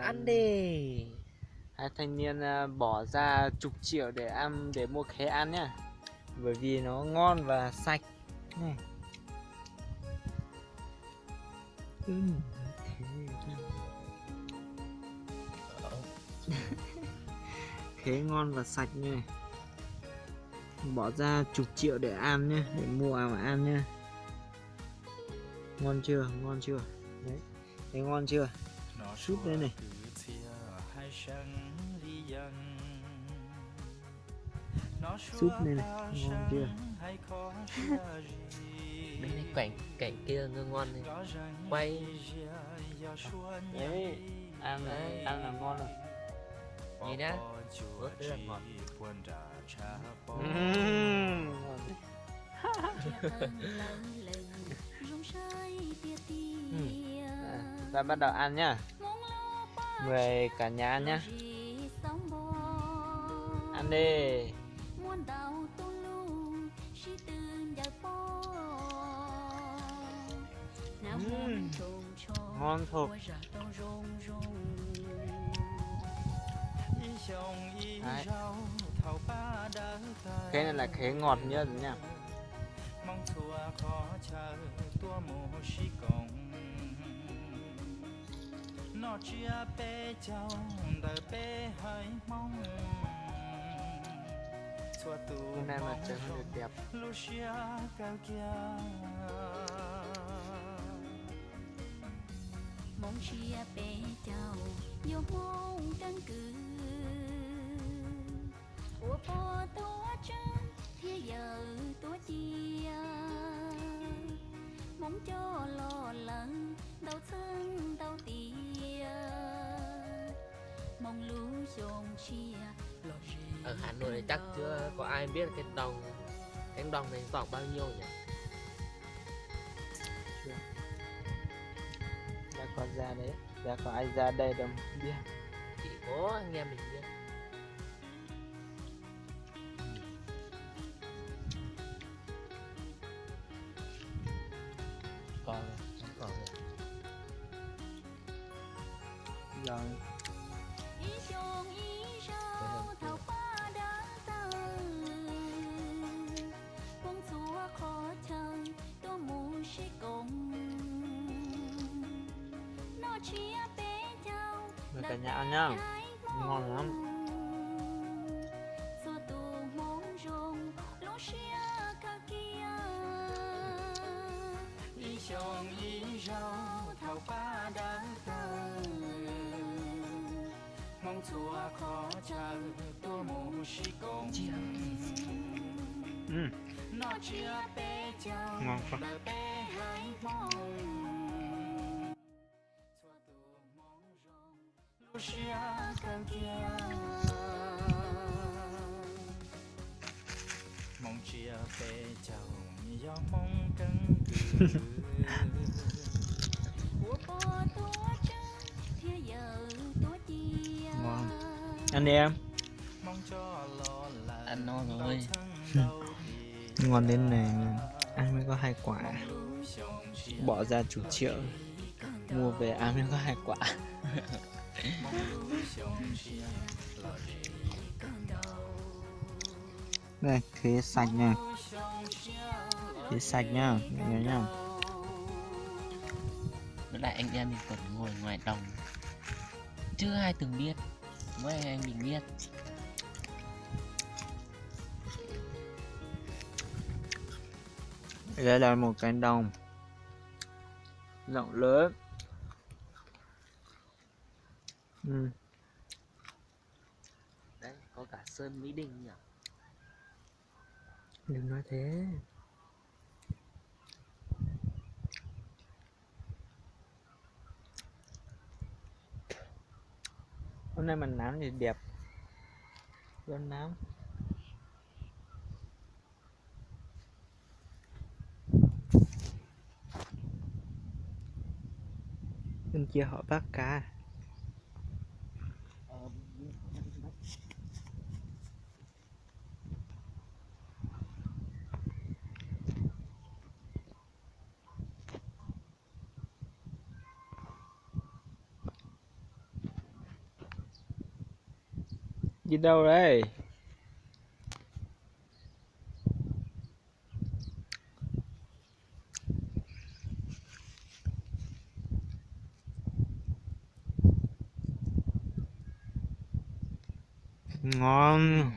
Ăn đi. Hai thanh niên bỏ ra chục triệu để mua khế ăn nhá, bởi vì nó ngon và sạch này. Khế ngon và sạch nha, bỏ ra chục triệu để ăn nhá, để mua mà ăn nhá. Ngon chưa, ngon chưa đấy, thấy ngon chưa, súp đây này. Súp đây này, ngon chưa. Đây này, cảnh kia ngon này. Quay. Đấy, ăn là ngon rồi. Nhìn nhá, ớt rất là ngọt. Chúng ta bắt đầu ăn nhá, mời cả nhà ăn nhá. Ăn đi. Ngon thật. Đấy. Cái này là khế ngọt nhất rồi nha. Hôm nay mà trời hơi đẹp. Mong chia bé chào vô mong căn cứ của bò tố chân thế giờ tố chia mong cho lo lắng đau thương đau tía mong lũ dòng chia lo gì. Ở Hà Nội này chắc chưa có ai biết cánh đồng này khoảng bao nhiêu nhỉ? Đã có ra đấy, đã có ai ra đây đâu biết. Chỉ có anh em mình biết. Còn rồi. Mời cả nhà ăn nhá, ngon lắm. Mong chùa khó chờ tôi mù sĩ công nó chia bé chào Ngon quá. bé hai mong chùa tù mong rong lúc xia cao kia mong chia bé chào do mong cân cử của bò tua chân thế giờ tua chia Ngon. Ăn đi em. Ăn no rồi. Ngon đến này, ăn mới có 2 quả. Bỏ ra chục triệu mua về ăn mới có 2 quả. Đây, khế sạch nha. Khế sạch nha, nhớ nha. Với lại anh em mình còn ngồi ngoài đồng, chưa ai từng biết, mỗi anh mình biết. Đây là một cánh đồng rộng lớn. Đấy, có cả sơn Mỹ Đình nhỉ. Đừng nói thế. Hôm nay mình nắng thì đẹp. Luôn nắng. Bên kia họ bắt cá. Đi đâu đấy? Ngon.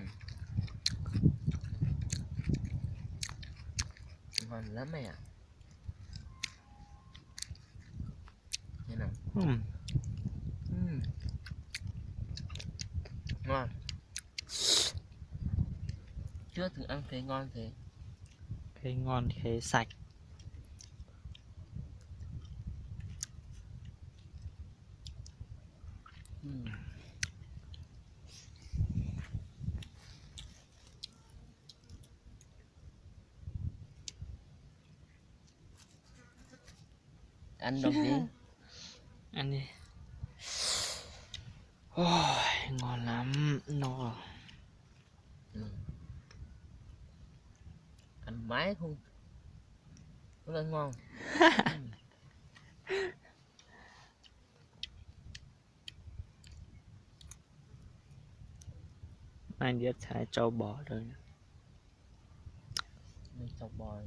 Ngon lắm mày ạ. Thế nào? Ngon. Chưa thử ăn thấy ngon thế. Thấy ngon thì thấy sạch. Ăn đâu đi. Ăn đi. Ôi, ngon lắm, no rồi. Ăn mãi không rất ngon. Anh biết thái trâu bò rồi. Mình chọc bò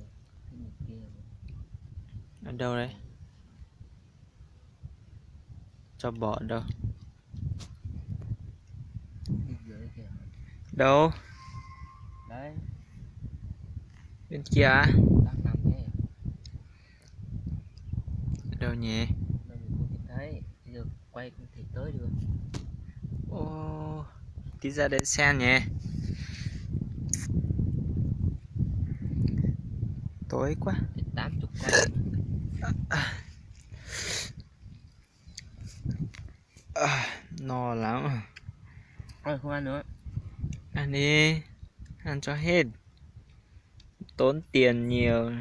cái một kia. Ở đâu đấy? Trâu bò ở đâu? Bên dưới kìa. Đâu? Đấy, Bên kia à? đang nằm thế. Ở đâu nhỉ? Mình không nhìn thấy. Bây giờ quay không thể tới được. Ô, tí ra để xem nhỉ. Tối quá. Thì 80 con. No lắm. Thôi không ăn nữa. Ăn đi. Ăn cho hết. Tốn tiền nhiều.